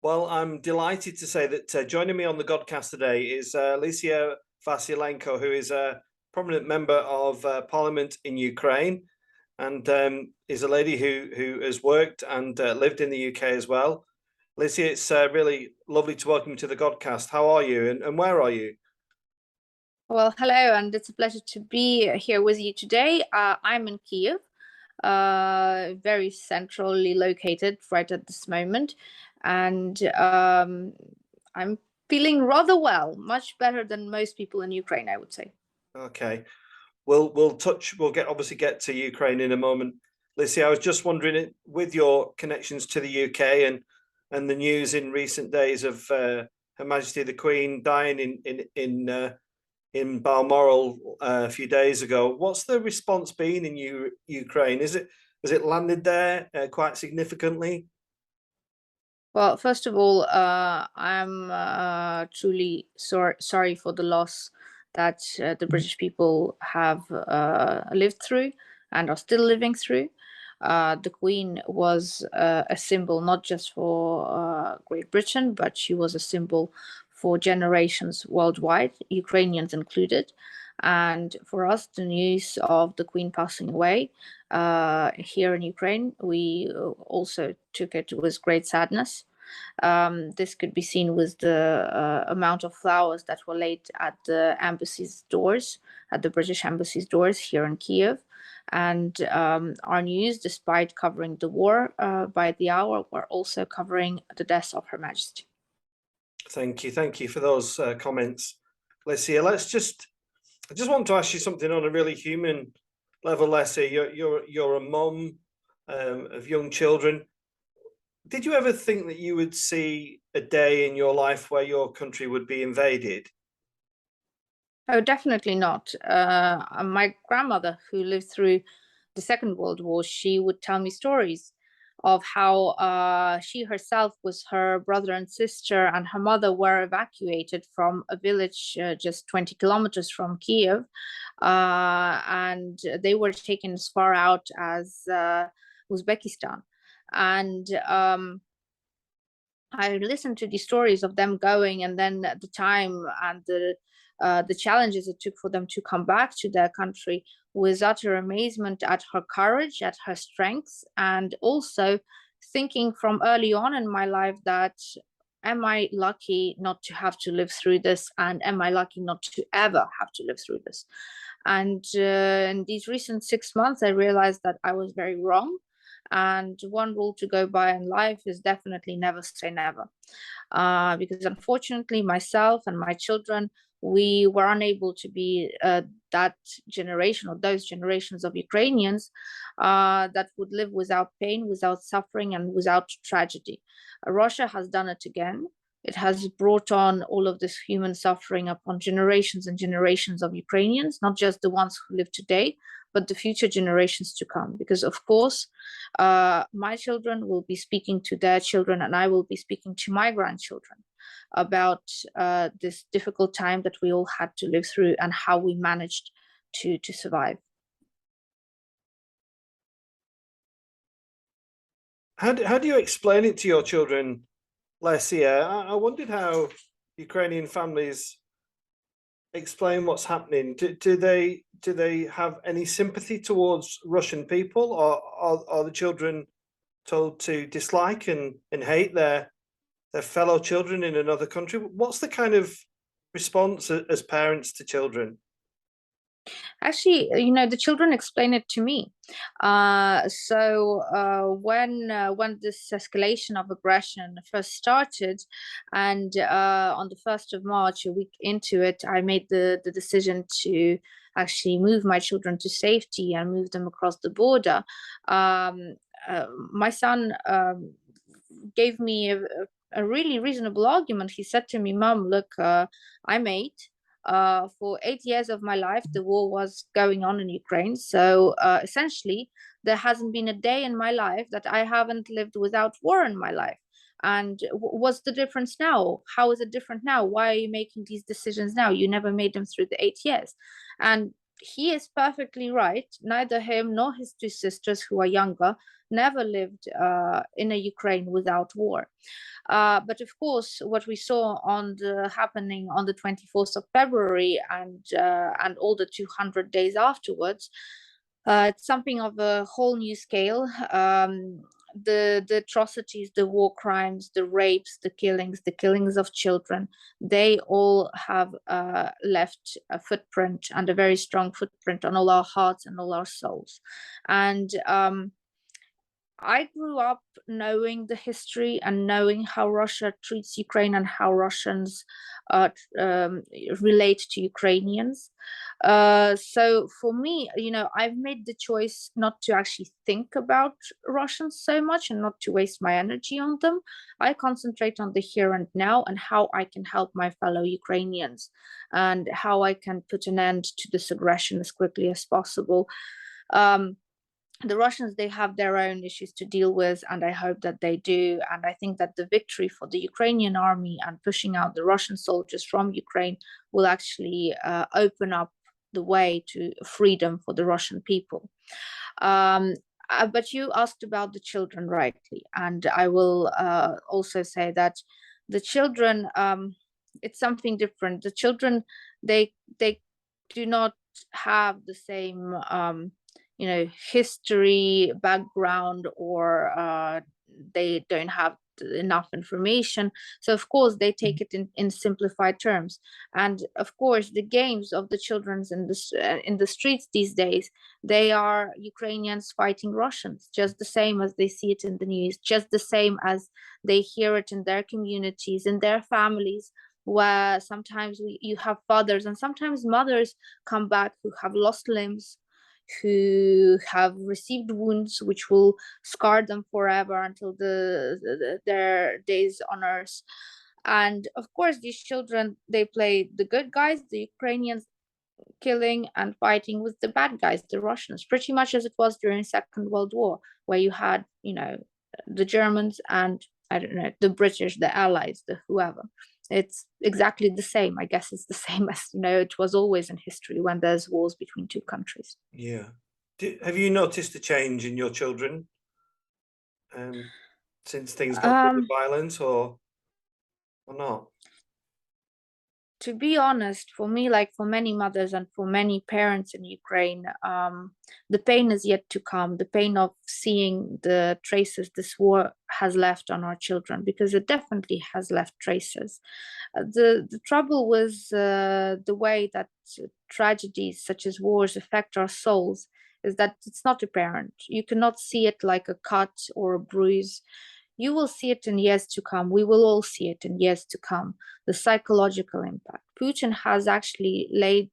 Well, I'm delighted to say that joining me on the Godcast today is Lesia Vasylenko, who is a prominent member of Parliament in Ukraine, and is a lady who has worked and lived in the UK as well. Lesia, it's really lovely to welcome you to the Godcast. How are you, and where are you? Well, hello, and it's a pleasure to be here with you today. I'm in Kiev, very centrally located right at this moment, and I'm feeling rather well, much better than most people in Ukraine, I would say. Okay, we'll obviously get to Ukraine in a moment. Lizzie, I was just wondering, with your connections to the UK and the news in recent days of Her Majesty the Queen dying in Balmoral a few days ago, what's the response been in Ukraine? Has it landed there quite significantly? Well, first of all, I'm truly sorry for the loss that the British people have lived through and are still living through. The Queen was a symbol not just for Great Britain, but she was a symbol for generations worldwide, Ukrainians included. And for us, the news of the Queen passing away here in Ukraine, we also took it with great sadness. This could be seen with the amount of flowers that were laid at the embassy's doors, at the British embassy's doors here in Kiev. And our news, despite covering the war by the hour, were also covering the death of Her Majesty. Thank you for those comments, Lesia. I just want to ask you something on a really human level, Lesia. You're a mum of young children. Did you ever think that you would see a day in your life where your country would be invaded? Oh, definitely not. My grandmother, who lived through the Second World War, she would tell me stories of how she herself, with her brother and sister and her mother, were evacuated from a village just 20 kilometers from Kiev, and they were taken as far out as Uzbekistan. And I listened to the stories of them going, and then the time and the challenges it took for them to come back to their country, with utter amazement at her courage, at her strength, and also thinking from early on in my life that, am I lucky not to have to live through this, and am I lucky not to ever have to live through this? And in these recent 6 months, I realized that I was very wrong. And one rule to go by in life is definitely never say never. Because unfortunately, myself and my children, we were unable to be that generation, or those generations of Ukrainians that would live without pain, without suffering, and without tragedy. Russia has done it again. It has brought on all of this human suffering upon generations and generations of Ukrainians, not just the ones who live today, but the future generations to come. Because, of course, my children will be speaking to their children, and I will be speaking to my grandchildren about this difficult time that we all had to live through and how we managed to survive. How do you explain it to your children, Lesia? I wondered how Ukrainian families explain what's happening. Do they have any sympathy towards Russian people, or are the children told to dislike and hate their fellow children in another country? What's the kind of response as parents to children? Actually, the children explain it to me. When this escalation of aggression first started, and on the 1st of March, a week into it, I made the decision to actually move my children to safety and move them across the border. My son gave me a really reasonable argument. He said to me, "Mom, look, I'm 8. For 8 years of my life, the war was going on in Ukraine. So essentially, there hasn't been a day in my life that I haven't lived without war in my life. And what's the difference now? How is it different now? Why are you making these decisions now? You never made them through the 8 years." And he is perfectly right. Neither him nor his two sisters, who are younger, never lived in a Ukraine without war. But of course, what we saw happening on the 24th of February and all the 200 days afterwards, it's something of a whole new scale. The atrocities, the war crimes, the rapes, the killings of children, they all have left a footprint, and a very strong footprint, on all our hearts and all our souls. And I grew up knowing the history and knowing how Russia treats Ukraine and how Russians relate to Ukrainians. So for me, I've made the choice not to actually think about Russians so much and not to waste my energy on them. I concentrate on the here and now and how I can help my fellow Ukrainians and how I can put an end to this aggression as quickly as possible. The Russians, they have their own issues to deal with, and I hope that they do. And I think that the victory for the Ukrainian army and pushing out the Russian soldiers from Ukraine will actually open up the way to freedom for the Russian people. But you asked about the children rightly, and I will also say that the children, it's something different. The children, they do not have the same history background, or they don't have enough information. So of course they take it in simplified terms. And of course the games of the children in the streets these days, they are Ukrainians fighting Russians, just the same as they see it in the news, just the same as they hear it in their communities, in their families, where sometimes you have fathers and sometimes mothers come back who have lost limbs, who have received wounds which will scar them forever until their days on earth. And of course these children, they play the good guys, the Ukrainians, killing and fighting with the bad guys, the Russians, pretty much as it was during Second World War, where you had the Germans and the British, the Allies, the whoever. It's exactly the same. I guess it's the same as it was always in history when there's wars between two countries. Yeah. Have you noticed a change in your children since things got to the violence, or not? To be honest, for me, like for many mothers and for many parents in Ukraine, the pain is yet to come. The pain of seeing the traces this war has left on our children, because it definitely has left traces. The trouble with the way that tragedies such as wars affect our souls is that it's not apparent. You cannot see it like a cut or a bruise. You will see it in years to come. We will all see it in years to come. The psychological impact. Putin has actually laid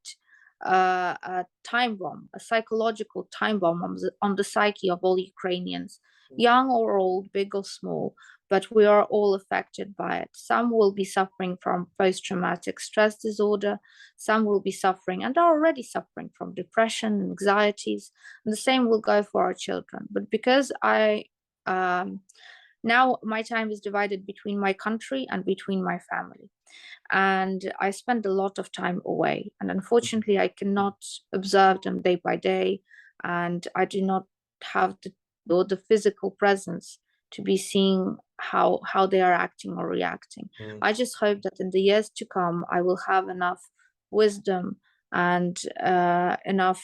a time bomb, a psychological time bomb on the psyche of all Ukrainians, young or old, big or small, but we are all affected by it. Some will be suffering from post-traumatic stress disorder. Some will be suffering and are already suffering from depression and anxieties. And the same will go for our children. But because now my time is divided between my country and between my family. And I spend a lot of time away. And unfortunately, I cannot observe them day by day. And I do not have the physical presence to be seeing how they are acting or reacting. I just hope that in the years to come, I will have enough wisdom and enough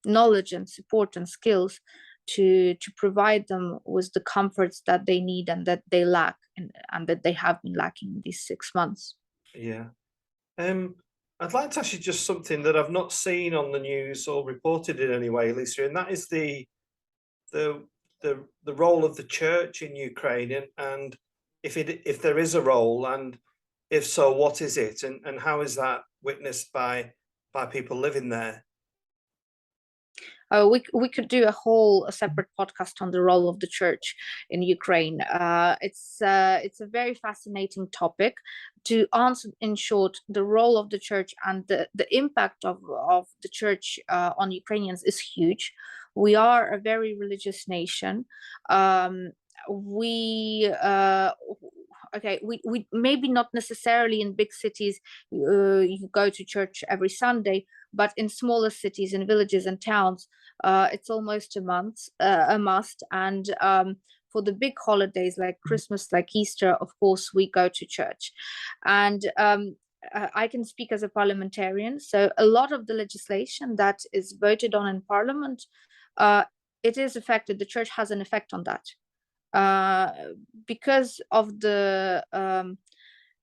knowledge and support and skills to provide them with the comforts that they need and that they lack and that they have been lacking in these 6 months. Yeah. I'd like to ask you just something that I've not seen on the news or reported in any way, Lesia, and that is the role of the church in Ukraine, and if there is a role, and if so, what is it, and how is that witnessed by people living there? We could do a separate podcast on the role of the church in Ukraine. It's a very fascinating topic. To answer in short, the role of the church and the impact of the church on Ukrainians is huge. We are a very religious nation. We maybe not necessarily in big cities you go to church every Sunday, but in smaller cities, in villages and towns, it's almost a must. And for the big holidays like Christmas, like Easter, of course, we go to church. And I can speak as a parliamentarian. So a lot of the legislation that is voted on in Parliament, it is affected. The church has an effect on that because of the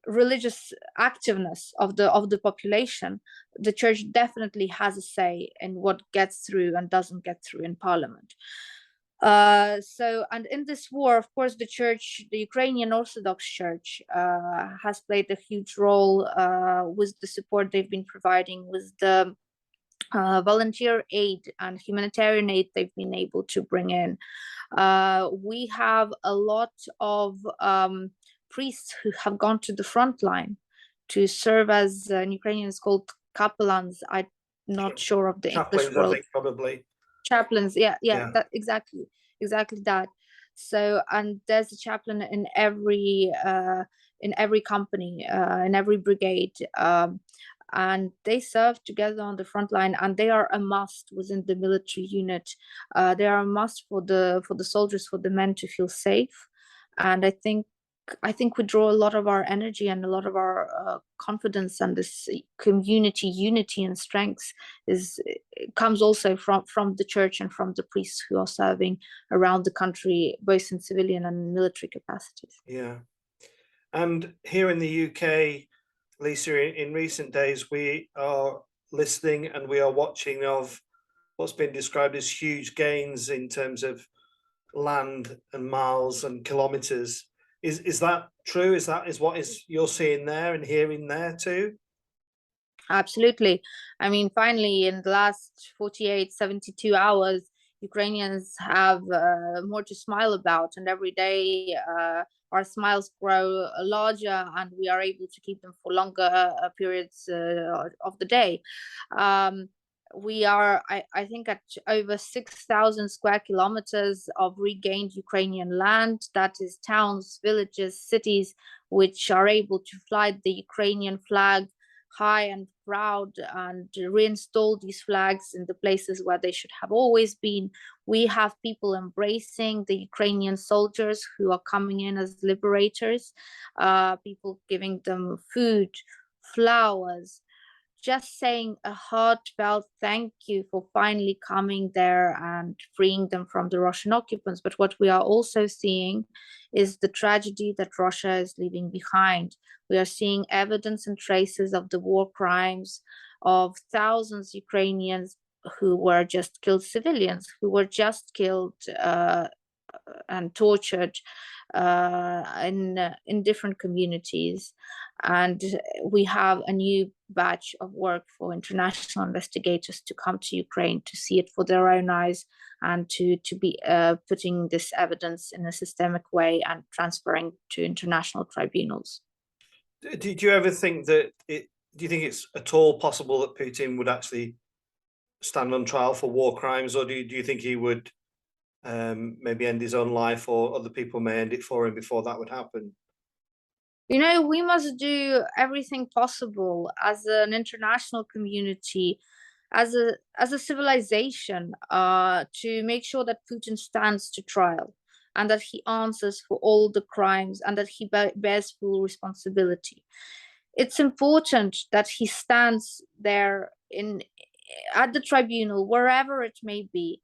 religious activeness of the population. The church definitely has a say in what gets through and doesn't get through in Parliament. And in this war, of course, the Ukrainian Orthodox Church has played a huge role with the support they've been providing, with the volunteer aid and humanitarian aid they've been able to bring in. We have a lot of priests who have gone to the front line to serve as, in Ukrainian is called kapelans. I'm not sure of the English word. I think probably. Chaplains, yeah, that exactly that. So, and there's a chaplain in every company, in every brigade, and they serve together on the front line, and they are a must within the military unit. They are a must for the soldiers, for the men to feel safe. And I think we draw a lot of our energy and a lot of our confidence, and this community unity and strength comes also from the church and from the priests who are serving around the country, both in civilian and military capacities. Yeah. And here in the UK, Lesia, in recent days, we are listening and we are watching of what's been described as huge gains in terms of land and miles and kilometers. Is that true? Is what you're seeing there and hearing there too? Absolutely. I mean, finally, in the last 48, 72 hours, Ukrainians have more to smile about, and every day our smiles grow larger, and we are able to keep them for longer periods of the day. We are, I think, at over 6,000 square kilometers of regained Ukrainian land. That is towns, villages, cities, which are able to fly the Ukrainian flag high and proud, and reinstall these flags in the places where they should have always been. We have people embracing the Ukrainian soldiers who are coming in as liberators, people giving them food, flowers, just saying a heartfelt thank you for finally coming there and freeing them from the Russian occupants. But what we are also seeing is the tragedy that Russia is leaving behind. We are seeing evidence and traces of the war crimes of thousands of Ukrainians who were just killed, civilians who were just killed and tortured in different communities. And we have a new batch of work for international investigators to come to Ukraine to see it for their own eyes, and to be putting this evidence in a systemic way and transferring to international tribunals. Did you ever think that do you think it's at all possible that Putin would actually stand on trial for war crimes, or do you think he would maybe end his own life, or other people may end it for him before that would happen? You know, we must do everything possible as an international community, as a civilization, to make sure that Putin stands to trial, and that he answers for all the crimes, and that he bears full responsibility. It's important that he stands there at the tribunal, wherever it may be,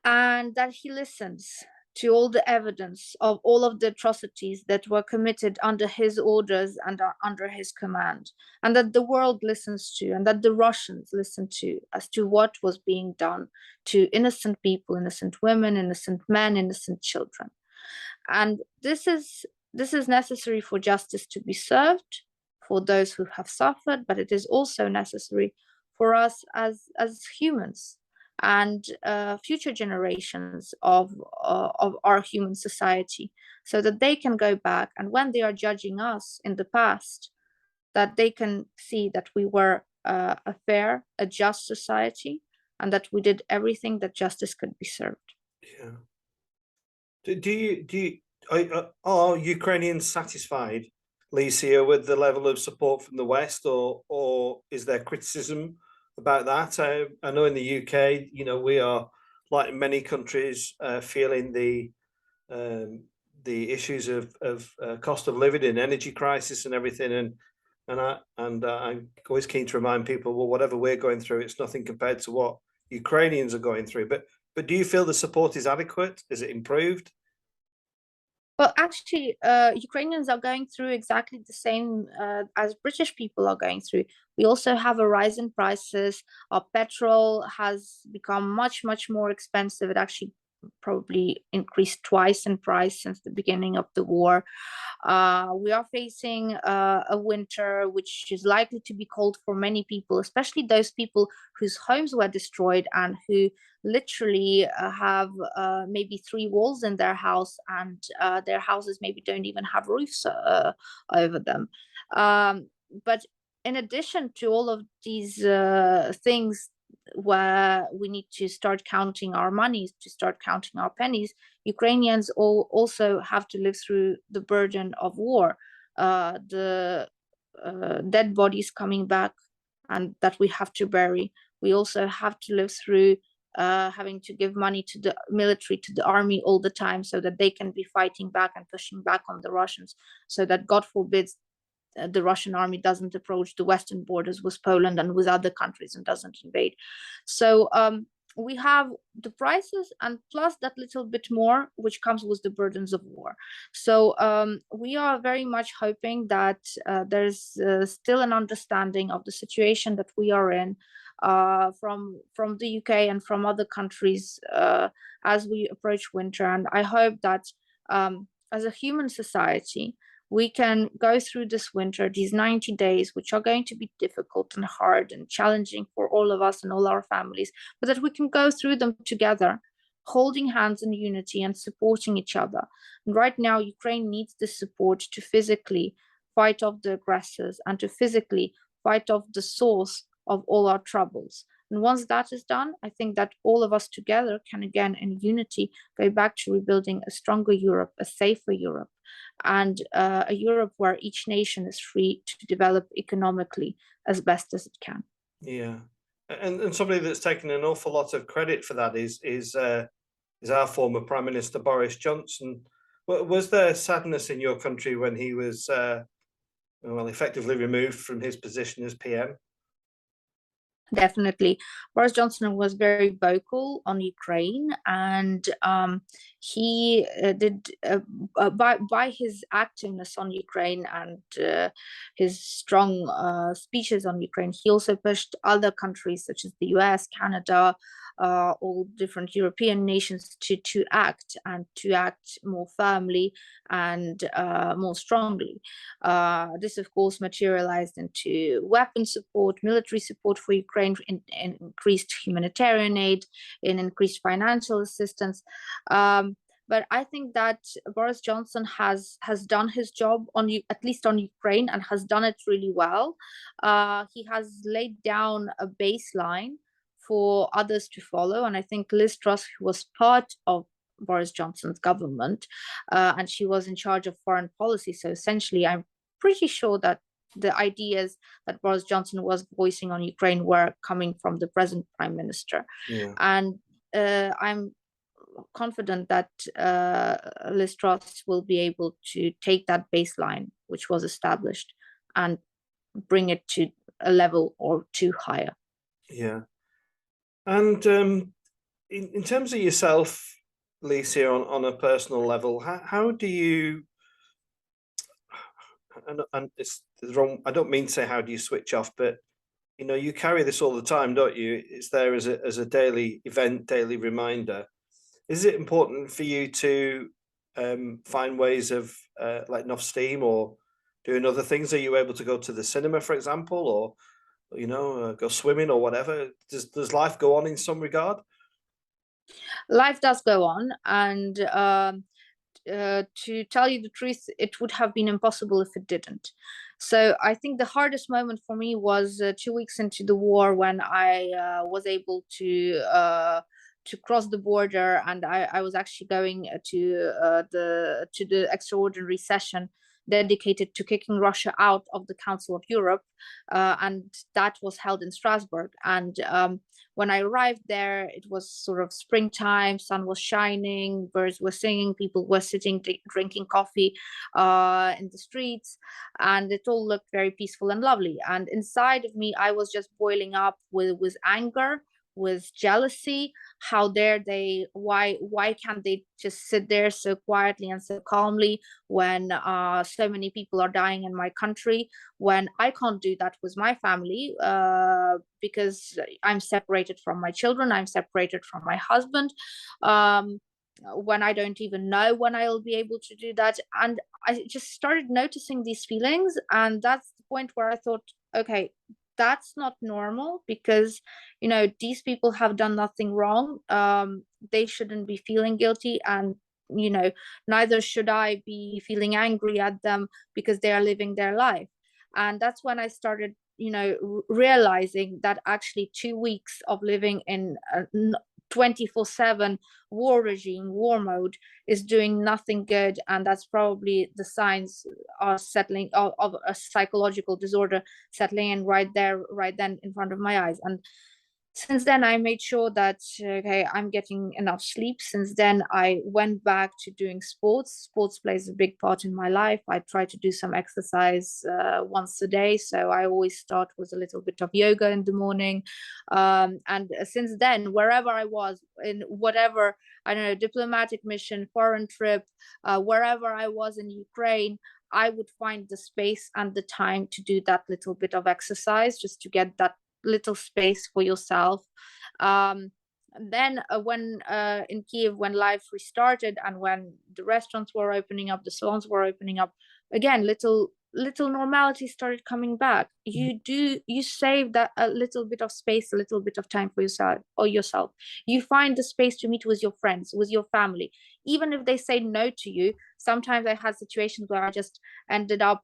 and that he listens to all the evidence of all of the atrocities that were committed under his orders and under his command, and that the world listens to, and that the Russians listen to, as to what was being done to innocent people, innocent women, innocent men, innocent children. And this is necessary for justice to be served for those who have suffered, but it is also necessary for us as humans and future generations of our human society, so that they can go back, and when they are judging us in the past, that they can see that we were a fair, a just society, and that we did everything that justice could be served. Yeah. Are Ukrainians satisfied, Lesia, with the level of support from the West, or is there criticism about that? I know in the UK, you know, we are, like many countries, feeling the issues of cost of living and energy crisis and everything. I'm always keen to remind people, well, whatever we're going through, it's nothing compared to what Ukrainians are going through. But do you feel the support is adequate? Is it improved? Well, actually, Ukrainians are going through exactly the same as British people are going through. We also have a rise in prices. Our petrol has become much, much more expensive. It actually probably increased twice in price since the beginning of the war. We are facing a winter which is likely to be cold for many people, especially those people whose homes were destroyed and who literally have maybe 3 walls in their house, and their houses maybe don't even have roofs over them. But in addition to all of these things, where we need to start counting our monies, to start counting our pennies, Ukrainians also have to live through the burden of war, the dead bodies coming back and that we have to bury. We also have to live through having to give money to the military, to the army all the time, so that they can be fighting back and pushing back on the Russians, so that, God forbid, the Russian army doesn't approach the western borders with Poland and with other countries and doesn't invade. So we have the prices and plus that little bit more, which comes with the burdens of war. So we are very much hoping that there's still an understanding of the situation that we are in from the UK and from other countries as we approach winter. And I hope that as a human society, we can go through this winter, these 90 days, which are going to be difficult and hard and challenging for all of us and all our families, but that we can go through them together, holding hands in unity and supporting each other. And right now, Ukraine needs the support to physically fight off the aggressors and to physically fight off the source of all our troubles. And once that is done, I think that all of us together can again, in unity, go back to rebuilding a stronger Europe, a safer Europe, and a Europe where each nation is free to develop economically as best as it can. Yeah, and somebody that's taken an awful lot of credit for that is our former Prime Minister Boris Johnson. Was there sadness in your country when he was well, effectively removed from his position as PM? Definitely. Boris Johnson was very vocal on Ukraine, and he did, by his activeness on Ukraine and his strong speeches on Ukraine, he also pushed other countries such as the US, Canada, all different European nations to act more firmly and more strongly. This, of course, materialized into weapon support, military support for Ukraine, in increased humanitarian aid, in increased financial assistance. But I think that Boris Johnson has done his job at least on Ukraine, and has done it really well. He has laid down a baseline for others to follow. And I think Liz Truss, who was part of Boris Johnson's government, and she was in charge of foreign policy. So essentially, I'm pretty sure that the ideas that Boris Johnson was voicing on Ukraine were coming from the present Prime Minister. Yeah. And I'm confident that Liz Truss will be able to take that baseline, which was established, and bring it to a level or two higher. Yeah. And in terms of yourself, Lesia, on a personal level, how do you, and it's wrong, I don't mean to say how do you switch off, but you know, you carry this all the time, don't you? It's there as a daily event, daily reminder. Is it important for you to find ways of letting off steam or doing other things? Are you able to go to the cinema, for example, or you know, go swimming or whatever? Does life go on in some regard? Life does go on, and to tell you the truth, it would have been impossible if it didn't. So I think the hardest moment for me was 2 weeks into the war, when I was able to cross the border, and I was actually going to the extraordinary session dedicated to kicking Russia out of the Council of Europe, and that was held in Strasbourg. And when I arrived there, it was sort of springtime, sun was shining, birds were singing, people were sitting drinking coffee in the streets, and it all looked very peaceful and lovely. And inside of me, I was just boiling up with anger, with jealousy. How dare they, why can't they just sit there so quietly and so calmly when so many people are dying in my country, when I can't do that with my family, because I'm separated from my children, I'm separated from my husband, when I don't even know when I'll be able to do that. And I just started noticing these feelings, and that's the point where I thought, okay, that's not normal, because these people have done nothing wrong. They shouldn't be feeling guilty, and neither should I be feeling angry at them because they are living their life. And that's when I started realizing that actually 2 weeks of living in 24/7 war regime, war mode, is doing nothing good, and that's probably the signs are settling of a psychological disorder settling in right then in front of my eyes. And since then, I made sure that, okay, I'm getting enough sleep. Since then, I went back to doing sports. Sports plays a big part in my life. I try to do some exercise once a day. So I always start with a little bit of yoga in the morning. And since then, wherever I was, in whatever, I don't know, diplomatic mission, foreign trip, wherever I was in Ukraine, I would find the space and the time to do that little bit of exercise, just to get that little space for yourself. Then when in Kiev, when life restarted and when the restaurants were opening up, the salons were opening up again, little normality started coming back. You save that a little bit of space, a little bit of time for yourself. You find the space to meet with your friends, with your family, even if they say no to you. Sometimes I had situations where I just ended up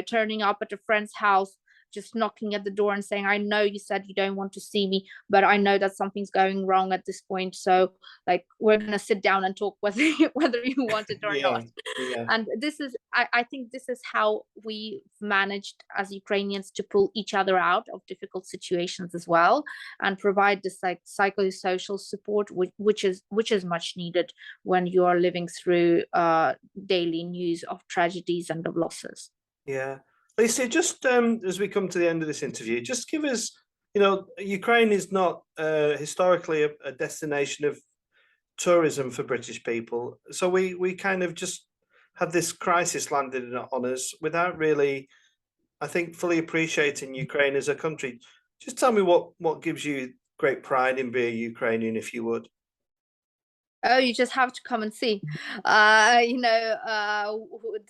turning up at a friend's house, just knocking at the door and saying, I know you said you don't want to see me, but I know that something's going wrong at this point, so like we're gonna sit down and talk whether you want it or not. Yeah. And this is, I think this is how we managed as Ukrainians to pull each other out of difficult situations as well, and provide this like psychosocial support, which is much needed when you are living through daily news of tragedies and of losses. Yeah. Lesia, just as we come to the end of this interview, just give us, Ukraine is not historically a destination of tourism for British people. So we kind of just had this crisis landed on us without really, I think, fully appreciating Ukraine as a country. Just tell me what gives you great pride in being Ukrainian, if you would. Oh, you just have to come and see.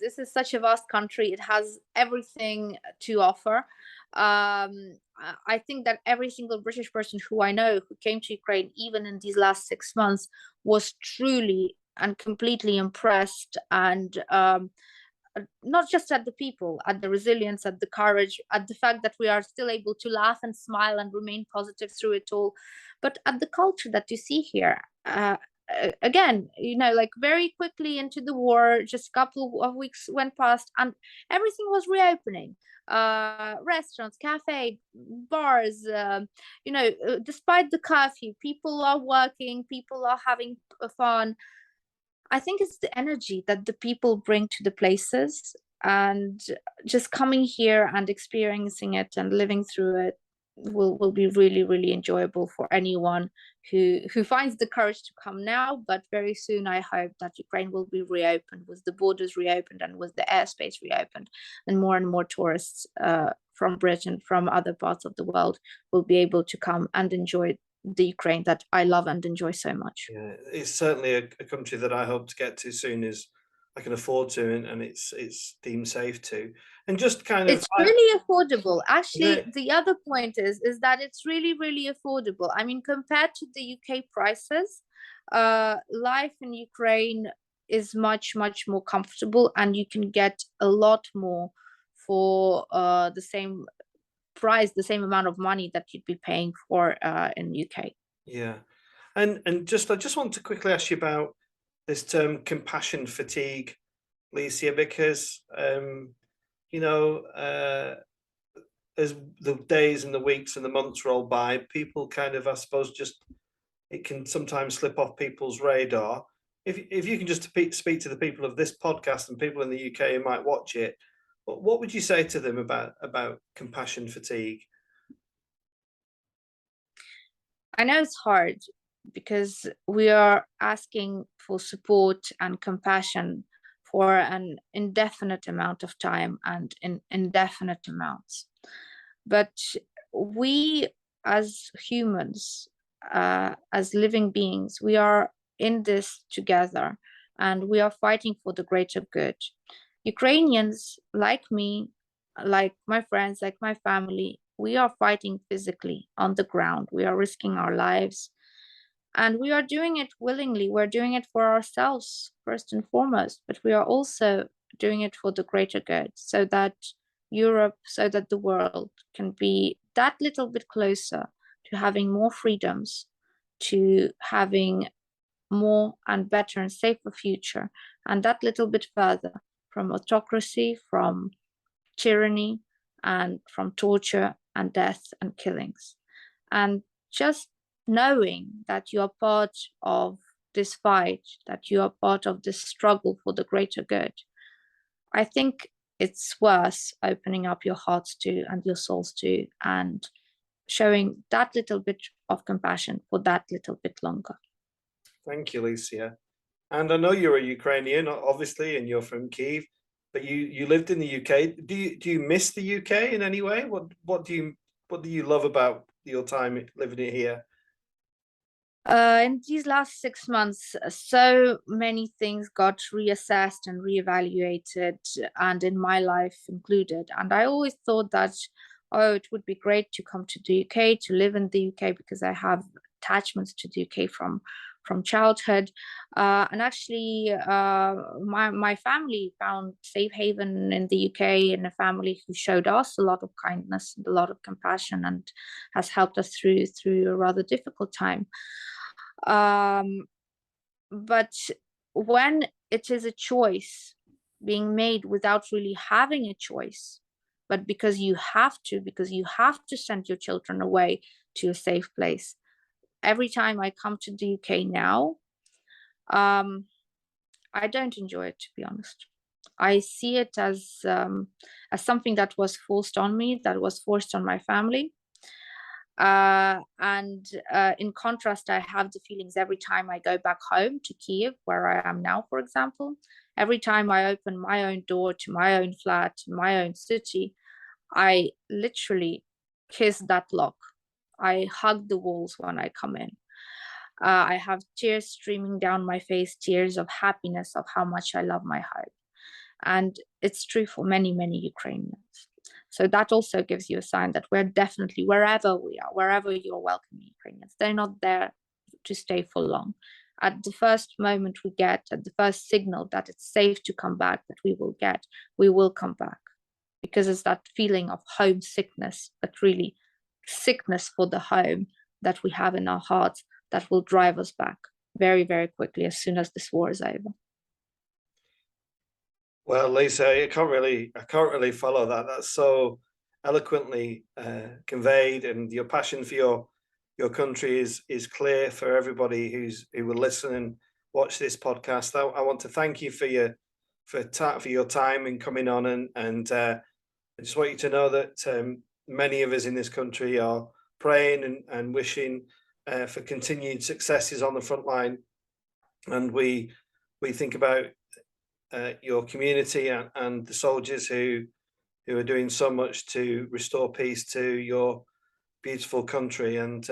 This is such a vast country. It has everything to offer. I think that every single British person who I know who came to Ukraine, even in these last 6 months, was truly and completely impressed, and not just at the people, at the resilience, at the courage, at the fact that we are still able to laugh and smile and remain positive through it all, but at the culture that you see here. Again, like very quickly into the war, just a couple of weeks went past and everything was reopening. Restaurants, cafe, bars, despite the curfew, people are working, people are having fun. I think it's the energy that the people bring to the places, and just coming here and experiencing it and living through it will be really, really enjoyable for anyone who finds the courage to come now. But very soon, I hope that Ukraine will be reopened, with the borders reopened and with the airspace reopened, and more tourists from Britain, from other parts of the world, will be able to come and enjoy the Ukraine that I love and enjoy so much. Yeah, it's certainly a country that I hope to get to soon as I can afford to, and it's deemed safe to. And just kind of, it's really affordable. Actually, yeah. the other point is that it's really, really affordable. I mean, compared to the UK prices, life in Ukraine is much more comfortable, and you can get a lot more for the same price, the same amount of money that you'd be paying for in UK. Yeah. And I just want to quickly ask you about this term compassion fatigue Lesia, because you know, as the days and the weeks and the months roll by, people kind of, I suppose, just it can sometimes slip off people's radar. If you can just speak to the people of this podcast and people in the UK who might watch it, what would you say to them about compassion fatigue? I know it's hard because we are asking for support and compassion for an indefinite amount of time and in indefinite amounts. But we as humans, as living beings, we are in this together and we are fighting for the greater good. Ukrainians, like me, like my friends, like my family, we are fighting physically on the ground. We are risking our lives and we are doing it willingly. We're doing it for ourselves first and foremost, but we are also doing it for the greater good, so that Europe, so that the world can be that little bit closer to having more freedoms, to having more and better and safer future, and that little bit further from autocracy, from tyranny, and from torture and death and killings. And just knowing that you are part of this fight, that you are part of this struggle for the greater good, I think it's worth opening up your hearts to and your souls to, and showing that little bit of compassion for that little bit longer. Thank you, Lesia. And I know you're a Ukrainian, obviously, and you're from Kyiv, but you lived in the UK. Do you miss the UK in any way? What do you love about your time living here? In these last 6 months, so many things got reassessed and reevaluated, and in my life included. And I always thought that, oh, it would be great to come to the UK, to live in the UK, because I have attachments to the UK from childhood. And actually, my family found safe haven in the UK, in a family who showed us a lot of kindness and a lot of compassion, and has helped us through a rather difficult time. But when it is a choice being made without really having a choice, but because you have to send your children away to a safe place. Every time I come to the UK now, I don't enjoy it, to be honest. I see it as something that was forced on me, that was forced on my family. And in contrast, I have the feelings every time I go back home to Kyiv, where I am now, for example. Every time I open my own door to my own flat, my own city, I literally kiss that lock. I hug the walls when I come in. I have tears streaming down my face, tears of happiness of how much I love my home. And it's true for many, many Ukrainians. So that also gives you a sign that we're definitely, wherever we are, wherever you're welcoming Ukrainians, they're not there to stay for long. At the first moment we get, at the first signal that it's safe to come back, that we will come back. Because it's that feeling of homesickness, but really sickness for the home that we have in our hearts, that will drive us back very, very quickly as soon as this war is over. Well, Lisa, I can't really follow that. That's so eloquently conveyed, and your passion for your country is clear for everybody who will listen and watch this podcast. I want to thank you for your time and coming on, and I just want you to know that many of us in this country are praying and wishing for continued successes on the front line, and we think about your community and the soldiers who are doing so much to restore peace to your beautiful country, and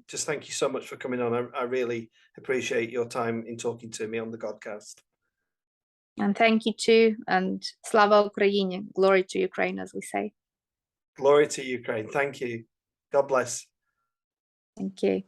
just thank you so much for coming on. I really appreciate your time in talking to me on the Godcast. And thank you too, and Slava Ukraini, glory to Ukraine, as we say. Glory to Ukraine. Thank you. God bless. Thank you.